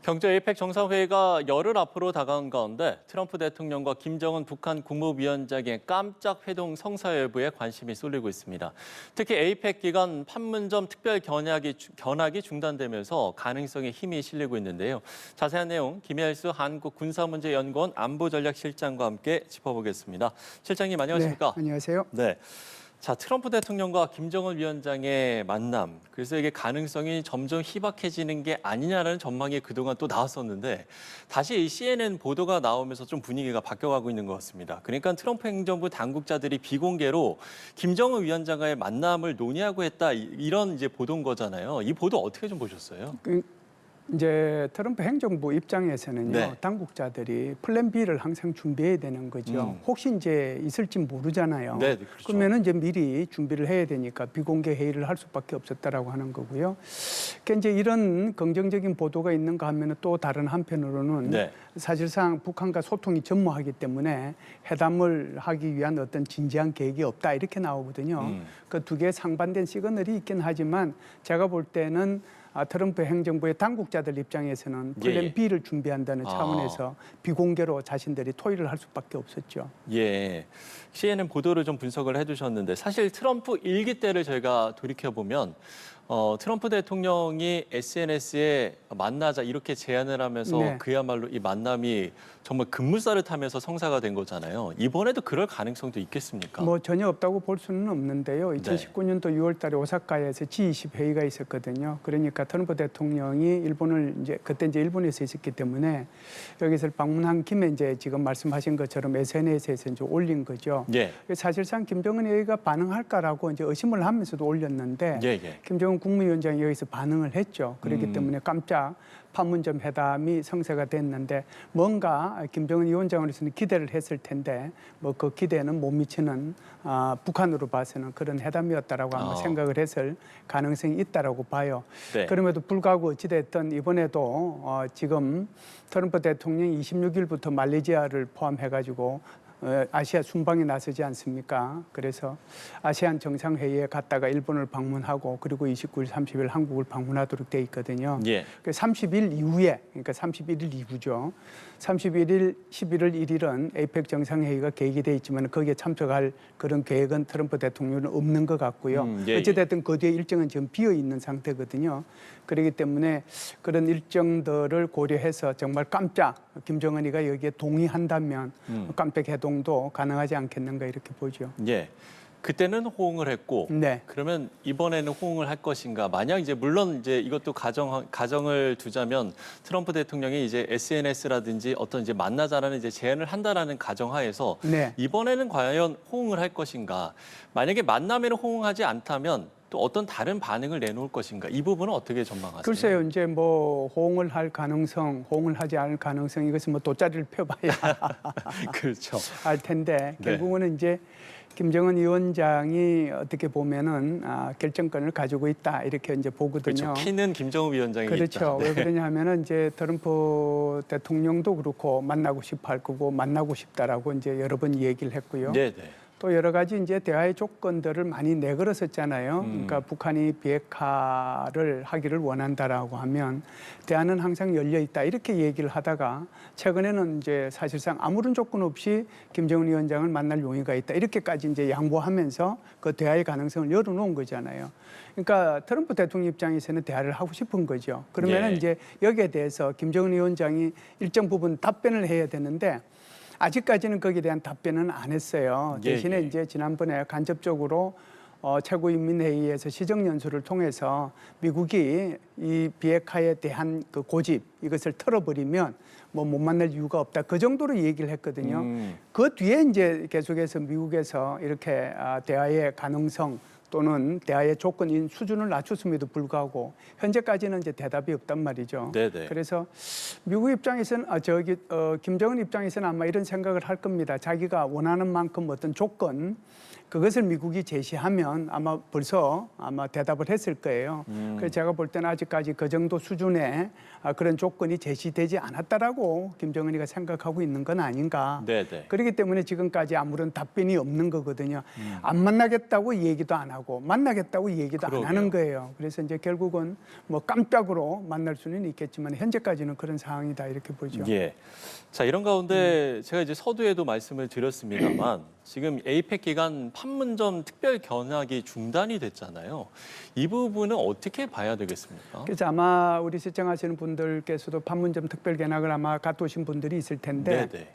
경제 에이펙 정상회의가 열흘 앞으로 다가온 가운데 트럼프 대통령과 김정은 북한 국무위원장의 깜짝 회동 성사 여부에 관심이 쏠리고 있습니다. 특히 에이펙 기간 판문점 특별 견학이 중단되면서 가능성에 힘이 실리고 있는데요. 자세한 내용 김혜수 한국군사문제연구원 안보전략실장과 함께 짚어보겠습니다. 실장님 안녕하십니까? 네, 안녕하세요. 네. 자, 트럼프 대통령과 김정은 위원장의 만남. 그래서 이게 가능성이 점점 희박해지는 게 아니냐라는 전망이 그동안 또 나왔었는데 다시 이 CNN 보도가 나오면서 좀 분위기가 바뀌어가고 있는 것 같습니다. 그러니까 트럼프 행정부 당국자들이 비공개로 김정은 위원장과의 만남을 논의하고 했다 이런 이제 보도인 거잖아요. 이 보도 어떻게 좀 보셨어요? 이제 트럼프 행정부 입장에서는요, 네. 당국자들이 플랜 B를 항상 준비해야 되는 거죠. 혹시 이제 있을지 모르잖아요. 네, 그렇죠. 그러면은 이제 미리 준비를 해야 되니까 비공개 회의를 할 수밖에 없었다라고 하는 거고요. 그러니까 이제 이런 긍정적인 보도가 있는가 하면은 또 다른 한편으로는 네. 사실상 북한과 소통이 전무하기 때문에 회담을 하기 위한 어떤 진지한 계획이 없다 이렇게 나오거든요. 그 두 개의 상반된 시그널이 있긴 하지만 제가 볼 때는 트럼프 행정부의 당국자들 입장에서는 플랜 B를 준비한다는 차원에서 비공개로 자신들이 토의를 할 수밖에 없었죠. 예, CNN 보도를 좀 분석을 해주셨는데 사실 트럼프 일기 때를 저희가 돌이켜보면 트럼프 대통령이 SNS에 만나자 이렇게 제안을 하면서 네. 그야말로 이 만남이 정말 급물살을 타면서 성사가 된 거잖아요. 이번에도 그럴 가능성도 있겠습니까? 뭐 전혀 없다고 볼 수는 없는데요. 2019년도 6월 달에 오사카에서 G20 회의가 있었거든요. 그러니까 트럼프 대통령이 일본을 그때 일본에서 있었기 때문에 여기서 방문한 김에 이제 지금 말씀하신 것처럼 SNS에서 이제 올린 거죠. 예. 사실상 김정은 회의가 반응할까라고 이제 의심을 하면서도 올렸는데 김정은 국무위원장이 여기서 반응을 했죠. 그렇기 때문에 깜짝 판문점 회담이 성사가 됐는데 뭔가 김정은 위원장으로서는 기대를 했을 텐데 뭐 그 기대는 못 미치는 북한으로 봐서는 그런 회담이었다라고 아마 생각을 했을 가능성이 있다라고 봐요. 네. 그럼에도 불구하고 어찌됐든 이번에도 지금 트럼프 대통령이 26일부터 말레이시아를 포함해가지고 아시아 순방에 나서지 않습니까? 그래서 아세안 정상회의에 갔다가 일본을 방문하고 그리고 29일, 30일 한국을 방문하도록 돼 있거든요. 예. 30일 이후에, 그러니까 31일 이후죠. 31일, 11월 1일은 에이펙 정상회의가 계획이 돼 있지만 거기에 참석할 그런 계획은 트럼프 대통령은 없는 것 같고요. 어찌됐든 그 뒤에 일정은 지금 비어 있는 상태거든요. 그렇기 때문에 그런 일정들을 고려해서 정말 깜짝 김정은이가 여기에 동의한다면 깜짝 회동도 가능하지 않겠는가 이렇게 보죠. 예. 그때는 호응을 했고, 네. 그러면 이번에는 호응을 할 것인가? 만약 이제 물론 이제 이것도 가정을 두자면 트럼프 대통령이 이제 SNS라든지 어떤 이제 만나자라는 이제 제안을 한다라는 가정하에서 네. 이번에는 과연 호응을 할 것인가? 만약에 만남에는 호응하지 않다면 또 어떤 다른 반응을 내놓을 것인가? 이 부분은 어떻게 전망하세요? 글쎄요, 이제 뭐 호응을 할 가능성, 호응을 하지 않을 가능성 이것은 뭐 돗자리를 펴봐야 그렇죠. 알 텐데 네. 결국은 이제 김정은 위원장이 어떻게 보면은 결정권을 가지고 있다 이렇게 이제 보거든요. 그렇죠. 키는 김정은 위원장이 그렇죠. 있다. 왜 그러냐면은 이제 트럼프 대통령도 그렇고 만나고 싶어 할 거고 만나고 싶다라고 이제 여러 번 얘기를 했고요. 네. 또 여러 가지 이제 대화의 조건들을 많이 내걸었었잖아요. 그러니까 북한이 비핵화를 하기를 원한다라고 하면 대화는 항상 열려 있다 이렇게 얘기를 하다가 최근에는 이제 사실상 아무런 조건 없이 김정은 위원장을 만날 용의가 있다 이렇게까지 이제 양보하면서 그 대화의 가능성을 열어놓은 거잖아요. 그러니까 트럼프 대통령 입장에서는 대화를 하고 싶은 거죠. 그러면은 이제 여기에 대해서 김정은 위원장이 일정 부분 답변을 해야 되는데. 아직까지는 거기에 대한 답변은 안 했어요. 대신에 이제 지난번에 간접적으로 최고인민회의에서 시정연설을 통해서 미국이 이 비핵화에 대한 그 고집 이것을 털어버리면 뭐 못 만날 이유가 없다. 그 정도로 얘기를 했거든요. 그 뒤에 이제 계속해서 미국에서 이렇게 대화의 가능성 또는 대화의 조건인 수준을 낮췄음에도 불구하고 현재까지는 이제 대답이 없단 말이죠. 네네. 그래서 미국 입장에서는 김정은 입장에서는 아마 이런 생각을 할 겁니다. 자기가 원하는 만큼 어떤 조건 그것을 미국이 제시하면 아마 벌써 대답을 했을 거예요. 그래서 제가 볼 때는 아직까지 그 정도 수준의 그런 조건이 제시되지 않았다라고 김정은이가 생각하고 있는 건 아닌가. 네네. 그렇기 때문에 지금까지 아무런 답변이 없는 거거든요. 안 만나겠다고 얘기도 안 하고 만나겠다고 얘기도 그러게요. 안 하는 거예요. 그래서 이제 결국은 뭐 깜짝으로 만날 수는 있겠지만 현재까지는 그런 상황이다 이렇게 보죠. 예. 자, 이런 가운데 제가 이제 서두에도 말씀을 드렸습니다만 지금 에이펙 기간 판문점 특별 견학이 중단이 됐잖아요. 이 부분은 어떻게 봐야 되겠습니까? 그래서 아마 우리 시청하시는 분들께서도 판문점 특별 견학을 아마 갔다 오신 분들이 있을 텐데 네네.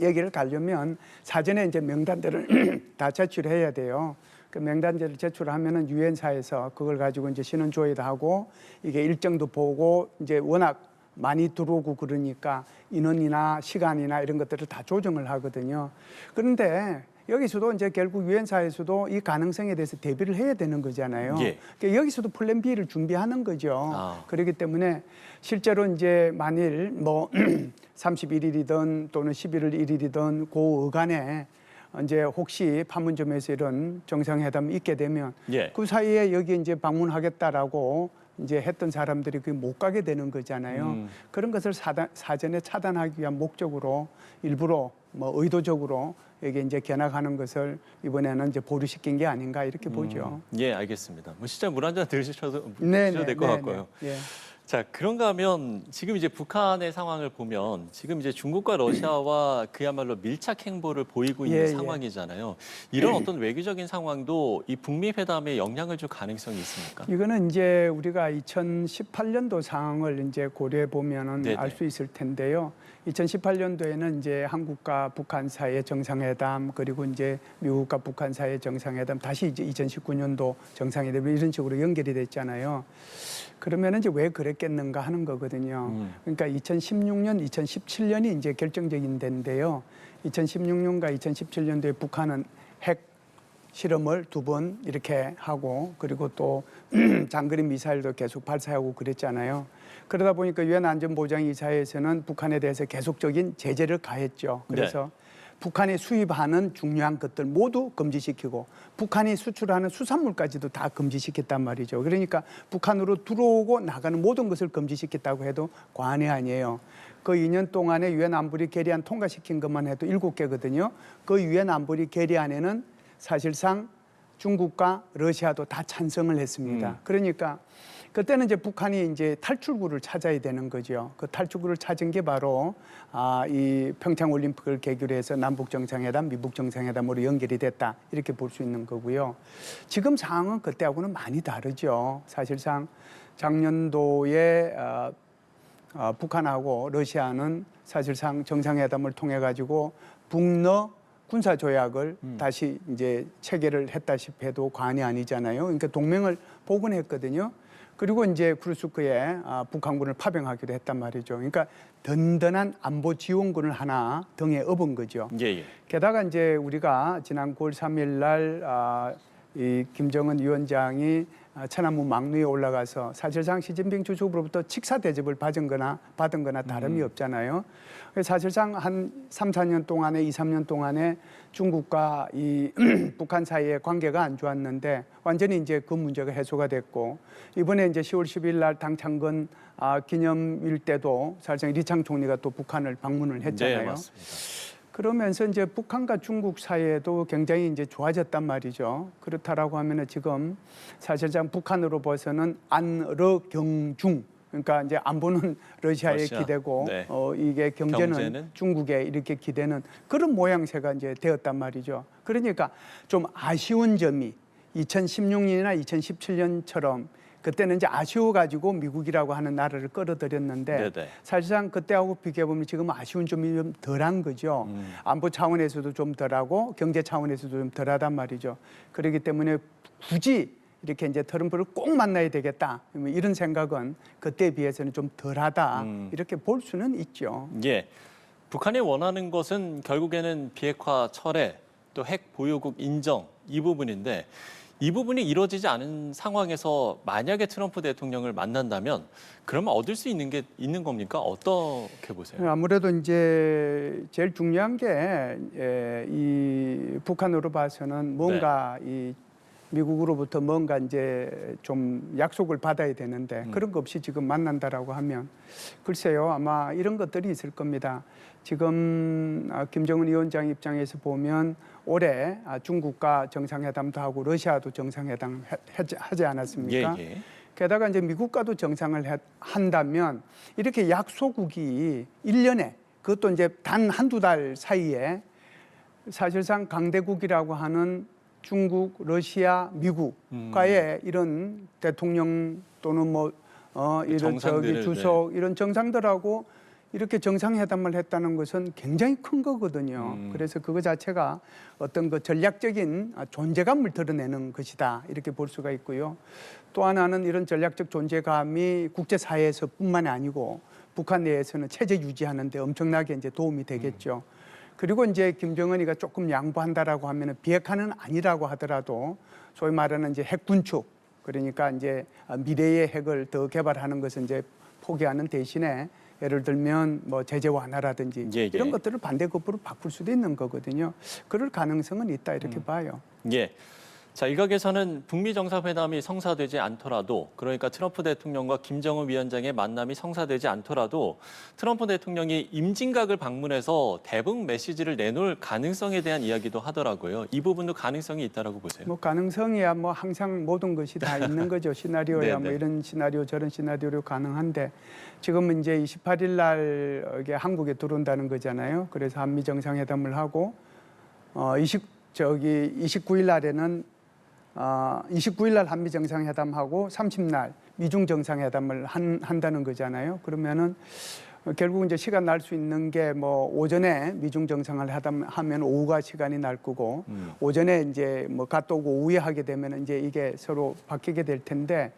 여기를 가려면 사전에 이제 명단들을 다 제출해야 돼요. 그 명단지를 제출하면은 유엔사에서 그걸 가지고 이제 신원 조회도 하고 이게 일정도 보고 이제 워낙 많이 들어오고 그러니까 인원이나 시간이나 이런 것들을 다 조정을 하거든요. 그런데 여기서도 이제 결국 유엔사에서도 이 가능성에 대해서 대비를 해야 되는 거잖아요. 예. 그러니까 여기서도 플랜 B를 준비하는 거죠. 그렇기 때문에 실제로 이제 만일 뭐 31일이든 또는 11월 1일이든 그 어간에 이제 혹시 판문점에서 이런 정상회담이 있게 되면 예. 그 사이에 여기 이제 방문하겠다라고 이제 했던 사람들이 그 못 가게 되는 거잖아요. 그런 것을 사전에 차단하기 위한 목적으로 일부러 뭐 의도적으로 여기 이제 견학하는 것을 이번에는 이제 보류시킨 게 아닌가 이렇게 보죠. 예, 알겠습니다. 뭐 진짜 물 한 잔 드셔도 네, 될 것 같고요. 예. 자, 그런가 하면 지금 이제 북한의 상황을 보면 지금 이제 중국과 러시아와 그야말로 밀착 행보를 보이고 있는 예, 예. 상황이잖아요. 이런 어떤 외교적인 상황도 이 북미 회담에 영향을 줄 가능성이 있습니까? 이거는 이제 우리가 2018년도 상황을 이제 고려해 보면은 네네. 알 수 있을 텐데요. 2018년도에는 이제 한국과 북한 사이의 정상회담 그리고 이제 미국과 북한 사이의 정상회담 다시 이제 2019년도 정상회담 이런 식으로 연결이 됐잖아요. 그러면 이제 왜 그랬겠는가 하는 거거든요. 그러니까 2016년, 2017년이 이제 결정적인 데인데요. 2016년과 2017년도에 북한은 핵 실험을 2번 이렇게 하고 그리고 또 장거리 미사일도 계속 발사하고 그랬잖아요. 그러다 보니까 유엔 안전보장이사회에서는 북한에 대해서 계속적인 제재를 가했죠. 그래서 북한이 수입하는 중요한 것들 모두 금지시키고 북한이 수출하는 수산물까지도 다 금지시켰단 말이죠. 그러니까 북한으로 들어오고 나가는 모든 것을 금지시켰다고 해도 과언이 아니에요. 그 2년 동안에 유엔 안보리 결의안 통과시킨 것만 해도 7개거든요. 그 유엔 안보리 결의안에는 사실상 중국과 러시아도 다 찬성을 했습니다. 그러니까 그때는 이제 북한이 이제 탈출구를 찾아야 되는 거죠. 그 탈출구를 찾은 게 바로 이 평창 올림픽을 계기로 해서 남북 정상회담, 미북 정상회담으로 연결이 됐다 이렇게 볼 수 있는 거고요. 지금 상황은 그때하고는 많이 다르죠. 사실상 작년도에 북한하고 러시아는 사실상 정상회담을 통해 가지고 북러 군사 조약을 다시 이제 체결을 했다시피 해도 과언이 아니잖아요. 그러니까 동맹을 복원했거든요. 그리고 이제 쿠르스크에 북한군을 파병하기로 했단 말이죠. 그러니까 든든한 안보 지원군을 하나 등에 업은 거죠. 예. 게다가 이제 우리가 지난 9월 3일 날 이 김정은 위원장이 천안문 막루에 올라가서 사실상 시진핑 주석으로부터 직사 대접을 받은 거나 다름이 없잖아요. 사실상 한 3, 4년 동안에 2, 3년 동안에 중국과 이 북한 사이의 관계가 안 좋았는데 완전히 이제 그 문제가 해소가 됐고 이번에 이제 10월 10일 날 당창건 기념일 때도 사실상 리창 총리가 또 북한을 방문을 했잖아요. 네, 맞습니다. 그러면서 이제 북한과 중국 사이에도 굉장히 이제 좋아졌단 말이죠. 그렇다라고 하면은 지금 사실상 북한으로 봐서는 안러경중 그러니까 이제 안보는 러시아에 러시아. 기대고 네. 이게 경제는 경제는? 중국에 이렇게 기대는 그런 모양새가 이제 되었단 말이죠. 그러니까 좀 아쉬운 점이 2016년이나 2017년처럼 그때는 이제 아쉬워가지고 미국이라고 하는 나라를 끌어들였는데 네네. 사실상 그때하고 비교해보면 지금 아쉬운 점이 좀 덜한 거죠. 안보 차원에서도 좀 덜하고 경제 차원에서도 좀 덜하단 말이죠. 그렇기 때문에 굳이 이렇게 이제 트럼프를 꼭 만나야 되겠다 이런 생각은 그때에 비해서는 좀 덜하다 이렇게 볼 수는 있죠. 예. 북한이 원하는 것은 결국에는 비핵화 철회 또 핵 보유국 인정 이 부분인데 이 부분이 이루어지지 않은 상황에서 만약에 트럼프 대통령을 만난다면 그러면 얻을 수 있는 게 있는 겁니까? 어떻게 보세요? 아무래도 이제 제일 중요한 게 이 북한으로 봐서는 뭔가 이 미국으로부터 뭔가 이제 좀 약속을 받아야 되는데 그런 거 없이 지금 만난다라고 하면 글쎄요, 아마 이런 것들이 있을 겁니다. 지금 김정은 위원장 입장에서 보면 올해 중국과 정상회담도 하고 러시아도 정상회담 하지 않았습니까? 예. 게다가 이제 미국과도 정상을 한다면 이렇게 약소국이 1년에 그것도 이제 단 한두 달 사이에 사실상 강대국이라고 하는 중국, 러시아, 미국과의 이런 대통령 또는 이런 정상들을, 주석 이런 정상들하고 이렇게 정상회담을 했다는 것은 굉장히 큰 거거든요. 그래서 그거 자체가 어떤 그 전략적인 존재감을 드러내는 것이다 이렇게 볼 수가 있고요. 또 하나는 이런 전략적 존재감이 국제사회에서뿐만이 아니고 북한 내에서는 체제 유지하는 데 엄청나게 이제 도움이 되겠죠. 그리고 이제 김정은이가 조금 양보한다라고 하면은 비핵화는 아니라고 하더라도 소위 말하는 이제 핵 군축, 그러니까 이제 미래의 핵을 더 개발하는 것은 이제 포기하는 대신에 예를 들면 뭐 제재 완화라든지 이런 것들을 반대급부로 바꿀 수도 있는 거거든요. 그럴 가능성은 있다 이렇게 봐요. 예. 자, 일각에서는 북미 정상회담이 성사되지 않더라도, 그러니까 트럼프 대통령과 김정은 위원장의 만남이 성사되지 않더라도 트럼프 대통령이 임진각을 방문해서 대북 메시지를 내놓을 가능성에 대한 이야기도 하더라고요. 이 부분도 가능성이 있다라고 보세요. 뭐 가능성이야 뭐 항상 모든 것이 다 있는 거죠. 시나리오야 뭐 네네. 이런 시나리오 저런 시나리오로 가능한데 지금은 이제 28일 날 이게 한국에 들어온다는 거잖아요. 그래서 한미 정상회담을 하고 29일 날에는 29일 날 한미 정상회담하고 30날 미중 정상회담을 한다는 거잖아요. 그러면은 결국 이제 시간 날 수 있는 게 뭐 오전에 미중 정상을 하면 오후가 시간이 날 거고 오전에 이제 뭐 갔다 오고 오후에 하게 되면 이제 이게 서로 바뀌게 될 텐데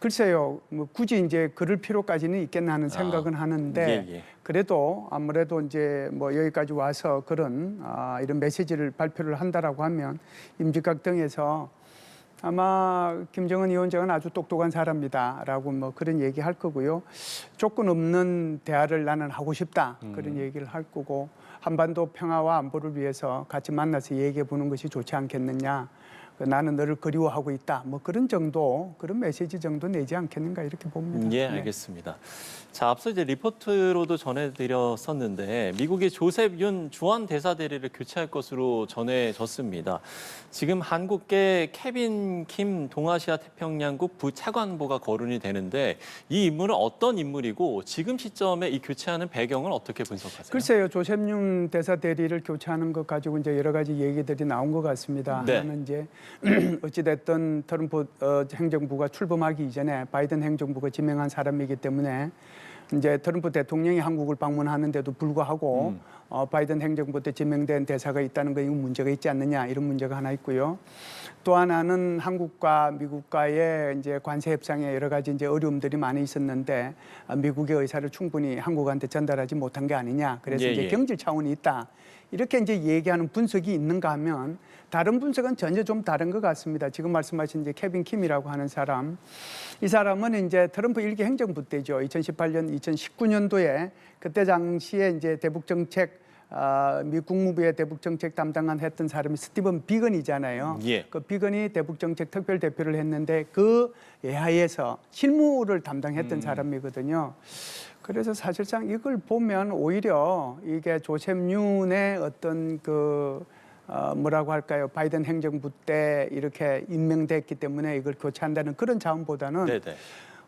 글쎄요, 뭐 굳이 이제 그럴 필요까지는 있겠나 하는 생각은 하는데 그래도 아무래도 이제 뭐 여기까지 와서 그런 이런 메시지를 발표를 한다라고 하면 임직각 등에서 아마 김정은 위원장은 아주 똑똑한 사람이다라고 뭐 그런 얘기 할 거고요. 조건 없는 대화를 나는 하고 싶다 그런 얘기를 할 거고 한반도 평화와 안보를 위해서 같이 만나서 얘기해 보는 것이 좋지 않겠느냐. 나는 너를 그리워하고 있다. 뭐 그런 정도, 그런 메시지 정도 내지 않겠는가 이렇게 봅니다. 예, 알겠습니다. 자, 앞서 이제 리포트로도 전해드렸었는데 미국이 조셉 윤 주한 대사 대리를 교체할 것으로 전해졌습니다. 지금 한국계 케빈 킴 동아시아 태평양국 부차관보가 거론이 되는데 이 인물은 어떤 인물이고 지금 시점에 이 교체하는 배경은 어떻게 분석하세요? 글쎄요, 조셉 윤 대사 대리를 교체하는 것 가지고 이제 여러 가지 얘기들이 나온 것 같습니다. 네. 하나는 이제 어찌됐든 트럼프 행정부가 출범하기 이전에 바이든 행정부가 지명한 사람이기 때문에 이제 트럼프 대통령이 한국을 방문하는데도 불구하고 바이든 행정부 때 지명된 대사가 있다는 거 이거 문제가 있지 않느냐 이런 문제가 하나 있고요. 또 하나는 한국과 미국과의 이제 관세 협상에 여러 가지 이제 어려움들이 많이 있었는데 미국의 의사를 충분히 한국한테 전달하지 못한 게 아니냐. 그래서 이제 경질 차원이 있다. 이렇게 이제 얘기하는 분석이 있는가 하면 다른 분석은 전혀 좀 다른 것 같습니다. 지금 말씀하신 이제 케빈 킴이라고 하는 사람, 이 사람은 이제 트럼프 1기 행정부 때죠. 2018년, 2019년도에 그때 당시에 이제 대북 정책 미 국무부의 대북 정책 담당한 했던 사람이 스티븐 비건이잖아요. 그 비건이 대북 정책 특별 대표를 했는데 그 예하에서 실무를 담당했던 사람이거든요. 그래서 사실상 이걸 보면 오히려 이게 조셉 윤의 어떤 뭐라고 할까요? 바이든 행정부 때 이렇게 임명됐기 때문에 이걸 교체한다는 그런 자원보다는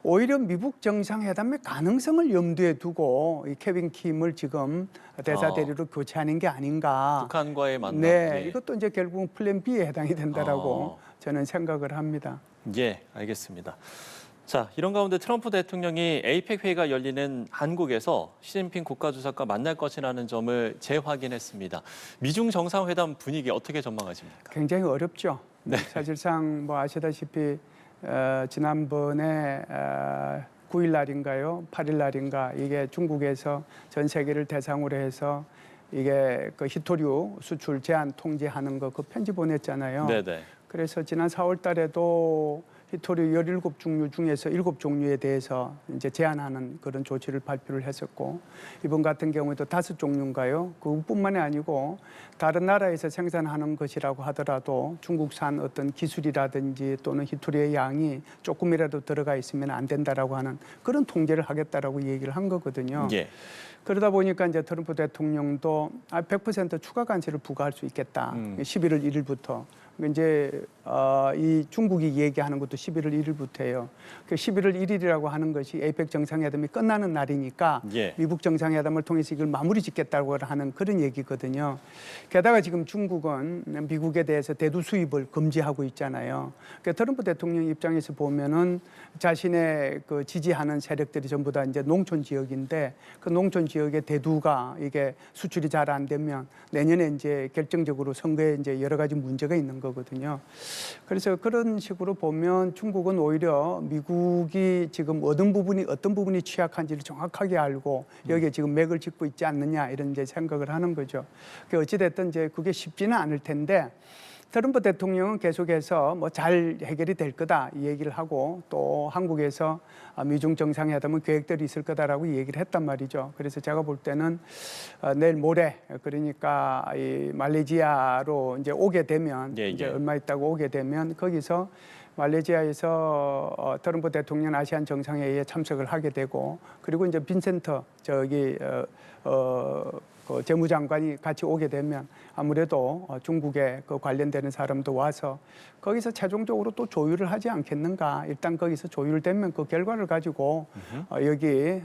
오히려 미국 정상회담의 가능성을 염두에 두고 이 케빈 킴을 지금 대사 대리로 교체하는 게 아닌가. 북한과의 만남. 네, 이것도 이제 결국은 플랜 B에 해당이 된다라고 저는 생각을 합니다. 예, 알겠습니다. 자, 이런 가운데 트럼프 대통령이 에이펙 회의가 열리는 한국에서 시진핑 국가주석과 만날 것이라는 점을 재확인했습니다. 미중 정상회담 분위기 어떻게 전망하십니까? 굉장히 어렵죠. 사실상 뭐 아시다시피 지난번에 9일 날인가요? 8일 날인가 이게 중국에서 전 세계를 대상으로 해서 이게 그 히토류 수출 제한 통제하는 거 그 편지 보냈잖아요. 그래서 지난 4월 달에도 히토류 17종류 중에서 7종류에 대해서 이제 제한하는 그런 조치를 발표를 했었고, 이번 같은 경우에도 5종류인가요? 그뿐만이 아니고 다른 나라에서 생산하는 것이라고 하더라도 중국산 어떤 기술이라든지 또는 히토류의 양이 조금이라도 들어가 있으면 안 된다라고 하는 그런 통제를 하겠다라고 얘기를 한 거거든요. 예. 그러다 보니까 이제 트럼프 대통령도 100% 추가 관세를 부과할 수 있겠다. 11월 1일부터. 이제 이 중국이 얘기하는 것도 11월 1일부터예요. 그 11월 1일이라고 하는 것이 에이펙 정상회담이 끝나는 날이니까 예. 미국 정상회담을 통해서 이걸 마무리 짓겠다고 하는 그런 얘기거든요. 게다가 지금 중국은 미국에 대해서 대두 수입을 금지하고 있잖아요. 그러니까 트럼프 대통령 입장에서 보면은 자신의 그 지지하는 세력들이 전부 다 이제 농촌 지역인데 그 농촌 지역의 대두가 이게 수출이 잘 안 되면 내년에 이제 결정적으로 선거에 이제 여러 가지 문제가 있는 거거든요. 그래서 그런 식으로 보면 중국은 오히려 미국이 지금 어떤 부분이 취약한지를 정확하게 알고 여기에 지금 맥을 짚고 있지 않느냐 이런 이제 생각을 하는 거죠. 어찌 됐든 이제 그게 쉽지는 않을 텐데 트럼프 대통령은 계속해서 뭐 잘 해결이 될 거다 이 얘기를 하고 또 한국에서 미중 정상회담은 계획대로 있을 거다라고 얘기를 했단 말이죠. 그래서 제가 볼 때는 내일 모레 그러니까 이 말레이시아로 이제 오게 되면 이제 얼마 있다고 오게 되면 거기서 말레이시아에서 트럼프 대통령 아시안 정상회의에 참석을 하게 되고 그리고 이제 빈센트 그 재무장관이 같이 오게 되면 아무래도 중국에 그 관련되는 사람도 와서 거기서 최종적으로 또 조율을 하지 않겠는가. 일단 거기서 조율되면 그 결과를 가지고 여기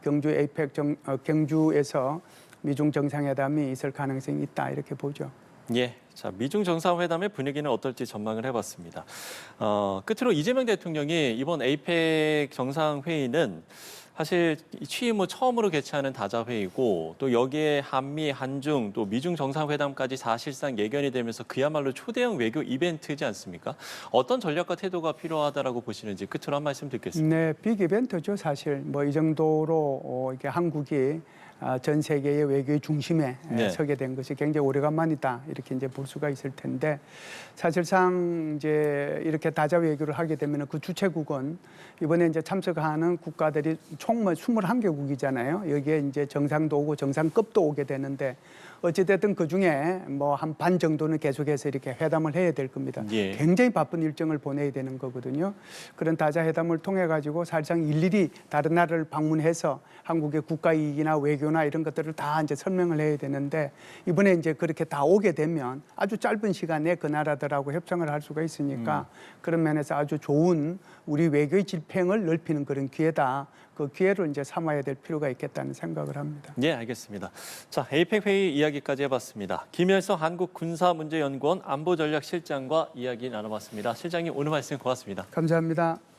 경주 에이펙 경주에서 미중 정상회담이 있을 가능성이 있다 이렇게 보죠. 예. 자, 미중 정상회담의 분위기는 어떨지 전망을 해봤습니다. 끝으로 이재명 대통령이 이번 에이펙 정상회의는 사실 취임 후 처음으로 개최하는 다자회의고 또 여기에 한미, 한중, 또 미중 정상회담까지 사실상 예견이 되면서 그야말로 초대형 외교 이벤트지 않습니까? 어떤 전략과 태도가 필요하다라고 보시는지 끝으로 한 말씀 듣겠습니다. 네, 빅 이벤트죠 사실. 뭐 이 정도로 이렇게 한국이 전 세계의 외교의 중심에 서게 된 것이 굉장히 오래간만이다 이렇게 이제 볼 수가 있을 텐데 사실상 이제 이렇게 다자 외교를 하게 되면 그 주최국은 이번에 이제 참석하는 국가들이 총 21개국이잖아요. 여기에 이제 정상도 오고 정상급도 오게 되는데 어찌됐든 그 중에 뭐 한 반 정도는 계속해서 이렇게 회담을 해야 될 겁니다. 굉장히 바쁜 일정을 보내야 되는 거거든요. 그런 다자 회담을 통해 가지고 사실상 일일이 다른 나라를 방문해서 한국의 국가 이익이나 외교나 이런 것들을 다 이제 설명을 해야 되는데 이번에 이제 그렇게 다 오게 되면 아주 짧은 시간에 그 나라들하고 협상을 할 수가 있으니까 그런 면에서 아주 좋은 우리 외교의 질평을 넓히는 그런 기회다. 그 기회를 이제 삼아야 될 필요가 있겠다는 생각을 합니다. 예, 알겠습니다. 자, 에이펙 회의 이야기까지 해봤습니다. 김열성 한국군사문제연구원 안보전략실장과 이야기 나눠봤습니다. 실장님 오늘 말씀 고맙습니다. 감사합니다.